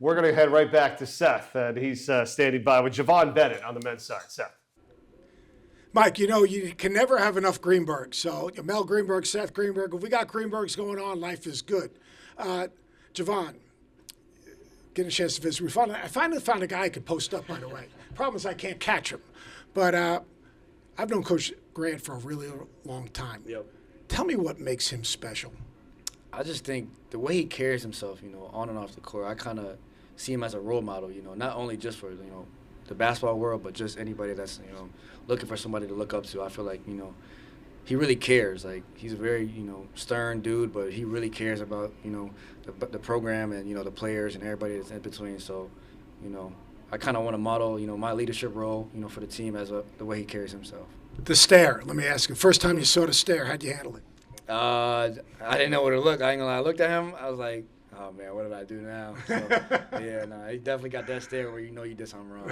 We're going to head right back to Seth, and he's standing by with Javon Bennett on the men's side. Seth. Mike, you can never have enough Greenberg. So Mel Greenberg, Seth Greenberg. If we got Greenbergs going on, life is good. Javon, getting a chance to visit. I finally found a guy who could post up, by the way. Problem is I can't catch him. But I've known Coach Grant for a really long time. Yep. Tell me what makes him special. I just think the way he carries himself, on and off the court, I kind of see him as a role model, not only just for, the basketball world, but just anybody that's, looking for somebody to look up to. I feel like, he really cares. Like, he's a very, stern dude, but he really cares about, the program and, the players and everybody that's in between. So, I kind of want to model, my leadership role, for the team as the way he carries himself. The stare, let me ask you. First time you saw the stare, how'd you handle it? I didn't know where to look. I ain't gonna lie. I looked at him. I was like, oh, man, what did I do now? So, yeah, he definitely got that stare where you did something wrong.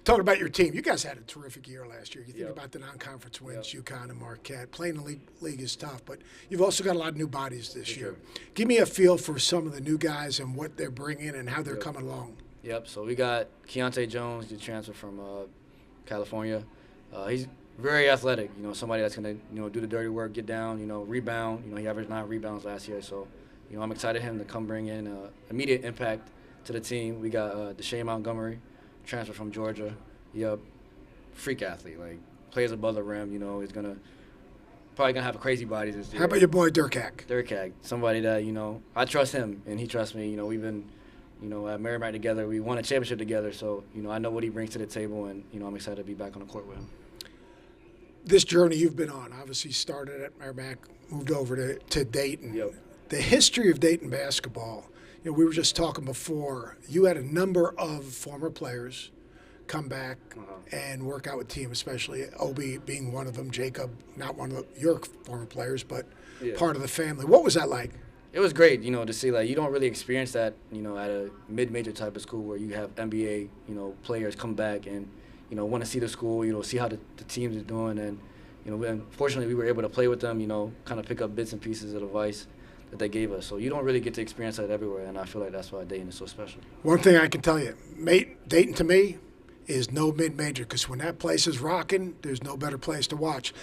Talking about your team, you guys had a terrific year last year. You think Yep. about the non-conference wins, Yep. UConn and Marquette. Playing the league is tough, but you've also got a lot of new bodies this For year. sure. Give me a feel for some of the new guys and what they're bringing and how they're Yep. coming along. Yep, so we got Keontae Jones, the transfer from California. He's very athletic, somebody that's going to, do the dirty work, get down, rebound. He averaged 9 rebounds last year, so, I'm excited him to come bring in immediate impact to the team. We got Deshae Montgomery, transfer from Georgia. Yep, freak athlete, like plays above the rim, he's probably going to have a crazy body this year. How about your boy Durkak? Durkak, somebody that, I trust him and he trusts me. We've been, at Merrimack together. We won a championship together, so, I know what he brings to the table, and, I'm excited to be back on the court with him. This journey you've been on, obviously started at Merrimack, moved over to Dayton. Yep. The history of Dayton basketball, we were just talking before, you had a number of former players come back and work out with the team, especially Obi being one of them, Jacob, not one of your former players, but part of the family. What was that like? It was great, to see, like, you don't really experience that, at a mid-major type of school where you have NBA, players come back and, want to see the school, see how the teams is doing. And, fortunately we were able to play with them, kind of pick up bits and pieces of advice that they gave us. So you don't really get to experience that everywhere, and I feel like that's why Dayton is so special. One thing I can tell you, Dayton to me is no mid-major, because when that place is rocking, there's no better place to watch.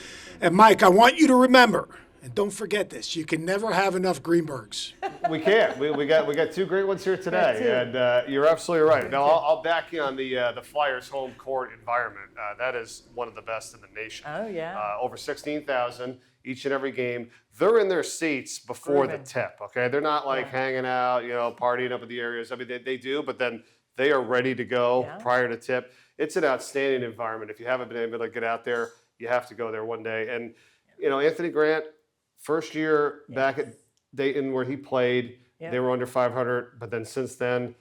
And Mike, I want you to remember, and don't forget this, you can never have enough Greenbergs. We can't. We got 2 great ones here today, and you're absolutely right. Now, I'll back you on the Flyers home court environment. That is one of the best in the nation. Oh, yeah. Over 16,000 each and every game. They're in their seats before the tip, okay? They're not like hanging out, partying up in the areas. I mean, they do, but then they are ready to go prior to tip. It's an outstanding environment. If you haven't been able to get out there, you have to go there one day. And, Anthony Grant, first year back at Dayton where he played, they were under 500, but then since then,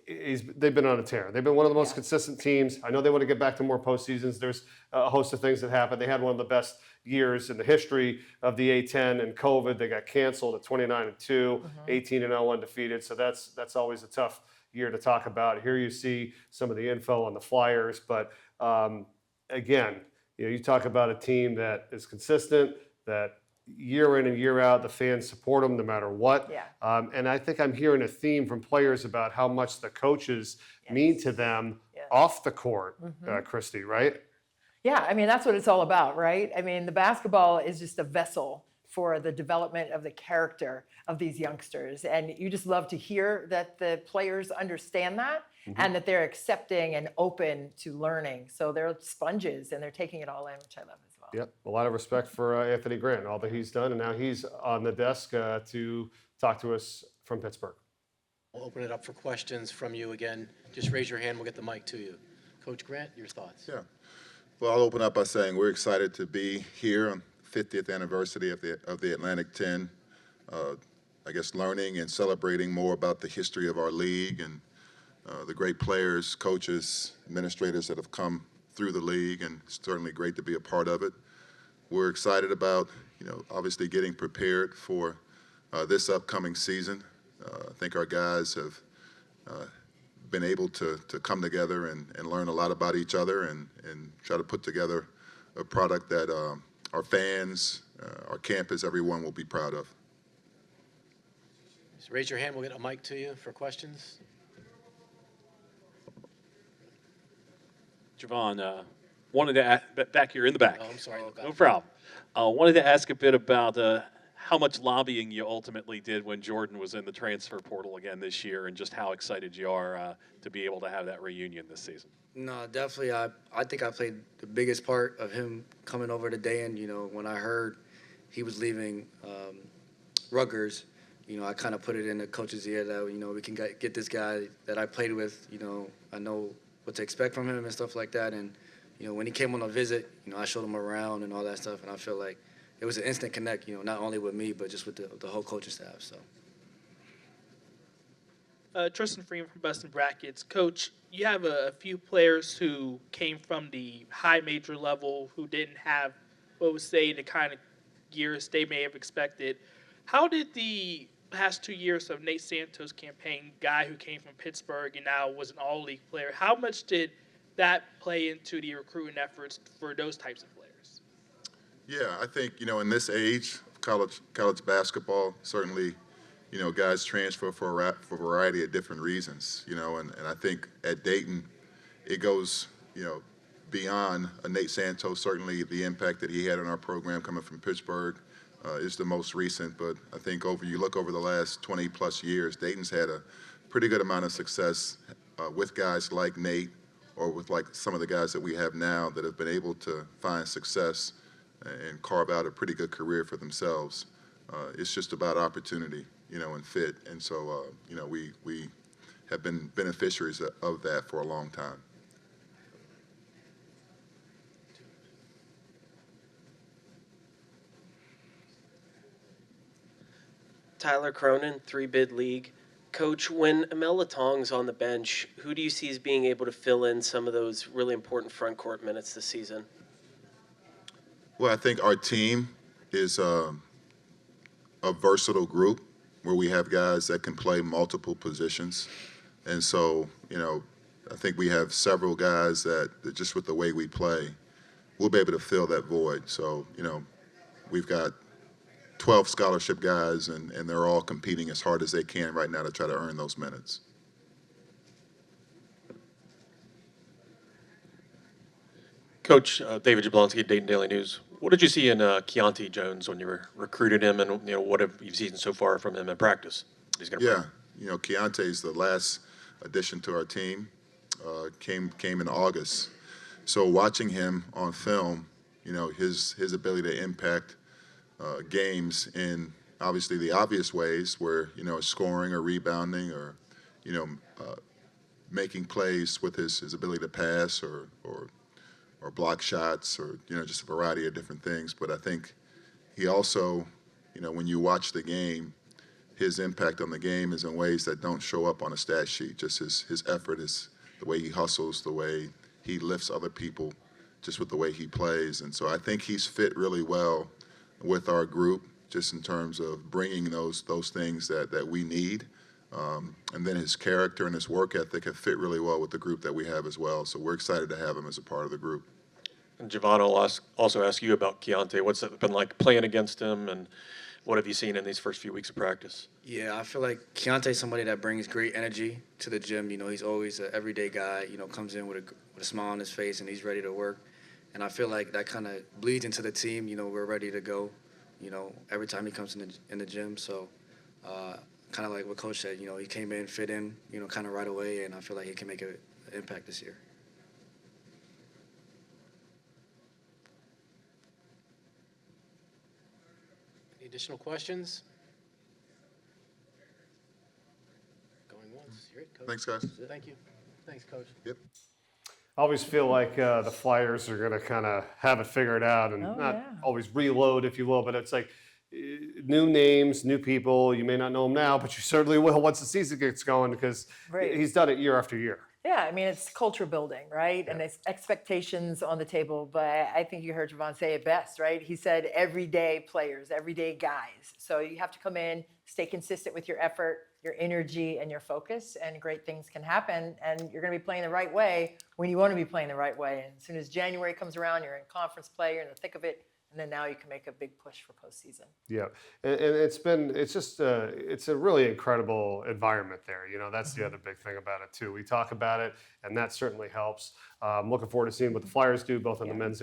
they've been on a tear. They've been one of the most consistent teams. I know they want to get back to more postseasons. There's a host of things that happened. They had one of the best years in the history of the A10, and COVID. They got canceled at 29-2, 18-0 undefeated. So that's always a tough year to talk about. Here you see some of the info on the Flyers, but again, you talk about a team that is consistent, that year in and year out, the fans support them no matter what. Yeah. And I think I'm hearing a theme from players about how much the coaches mean to them off the court, Christy, right? Yeah, I mean, that's what it's all about, right? I mean, the basketball is just a vessel for the development of the character of these youngsters. And you just love to hear that the players understand that and that they're accepting and open to learning. So they're sponges and they're taking it all in, which I love as well. Yep, a lot of respect for Anthony Grant, all that he's done, and now he's on the desk to talk to us from Pittsburgh. We'll open it up for questions from you again. Just raise your hand, we'll get the mic to you. Coach Grant, your thoughts? Yeah. Well, I'll open up by saying we're excited to be here on the 50th anniversary of the Atlantic 10. I guess learning and celebrating more about the history of our league and the great players, coaches, administrators that have come through the league, and it's certainly great to be a part of it. We're excited about, obviously getting prepared for this upcoming season. I think our guys have been able to come together and learn a lot about each other and try to put together a product that our fans, our campus, everyone will be proud of. Just raise your hand. We'll get a mic to you for questions. Javon, wanted to back here in the back. Oh, I'm sorry, in the back. No problem. Wanted to ask a bit about how much lobbying you ultimately did when Jordan was in the transfer portal again this year, and just how excited you are to be able to have that reunion this season. No, definitely. I think I played the biggest part of him coming over to Dayton. You know, when I heard he was leaving Rutgers, you know, I kind of put it in the coach's ear that, you know, we can get this guy that I played with. You know, I know what to expect from him and stuff like that. And, you know, when he came on a visit, you know, I showed him around and all that stuff. And I feel like it was an instant connect, you know, not only with me, but just with the whole coaching staff. So. Tristan Freeman from Bustin' Brackets. Coach, you have a few players who came from the high major level who didn't have, what would say, the kind of years they may have expected. How did the past 2 years of Nate Santos' campaign, guy who came from Pittsburgh and now was an all-league player, how much did that play into the recruiting efforts for those types of players? Yeah, I think, you know, in this age of college basketball, certainly, you know, guys transfer for a variety of different reasons, you know, and I think at Dayton, it goes, you know, beyond Nate Santos. Certainly the impact that he had on our program coming from Pittsburgh is the most recent, but I think you look over the last 20 plus years, Dayton's had a pretty good amount of success with guys like Nate, or with like some of the guys that we have now that have been able to find success and carve out a pretty good career for themselves. It's just about opportunity, you know, and fit. And so, you know, we have been beneficiaries of that for a long time. Tyler Cronin, 3-bid league. Coach, when Amel Latong's on the bench, who do you see as being able to fill in some of those really important front court minutes this season? Well, I think our team is a versatile group where we have guys that can play multiple positions. And so, you know, I think we have several guys that just with the way we play, we'll be able to fill that void. So, you know, we've got 12 scholarship guys, and they're all competing as hard as they can right now to try to earn those minutes. Coach, David Jablonski, Dayton Daily News. What did you see in Keontae Jones when you recruited him, and you know what have you seen so far from him in practice? He's gonna Yeah, you know, Keontae's the last addition to our team. Came in August. So watching him on film, you know, his ability to impact games in obviously the obvious ways where, you know, scoring or rebounding or, you know, making plays with his ability to pass or block shots or, you know, just a variety of different things. But I think he also, you know, when you watch the game, his impact on the game is in ways that don't show up on a stat sheet. Just his effort, the way he hustles, the way he lifts other people, just with the way he plays. And so I think he's fit really well with our group, just in terms of bringing those things that we need. And then his character and his work ethic have fit really well with the group that we have as well. So we're excited to have him as a part of the group. And Javon, I'll also ask you about Keontae. What's it been like playing against him, and what have you seen in these first few weeks of practice? Yeah, I feel like Keontae's somebody that brings great energy to the gym. You know, he's always an everyday guy, you know, comes in with a smile on his face and he's ready to work. And I feel like that kind of bleeds into the team. You know, we're ready to go, you know, every time he comes in the gym. So kind of like what Coach said, you know, he came in, fit in, you know, kind of right away, and I feel like he can make an impact this year. Any additional questions? Going once. You're it, Coach. Thanks, guys. Thank you. Thanks, Coach. Yep. I always feel like the Flyers are going to kind of have it figured out and not always reload, if you will, but it's like new names, new people. You may not know them now, but you certainly will once the season gets going, because he's done it year after year. Yeah, I mean, it's culture building, right? Yeah. And it's expectations on the table. But I think you heard Javon say it best, right? He said everyday players, everyday guys. So you have to come in, stay consistent with your effort, your energy, and your focus, and great things can happen. And you're going to be playing the right way when you want to be playing the right way. And as soon as January comes around, you're in conference play, you're in the thick of it, and And then now you can make a big push for postseason. Yeah, and it's a really incredible environment there. That's the other big thing about it too. We talk about it, and that certainly helps. I'm looking forward to seeing what the Flyers do, both on the men's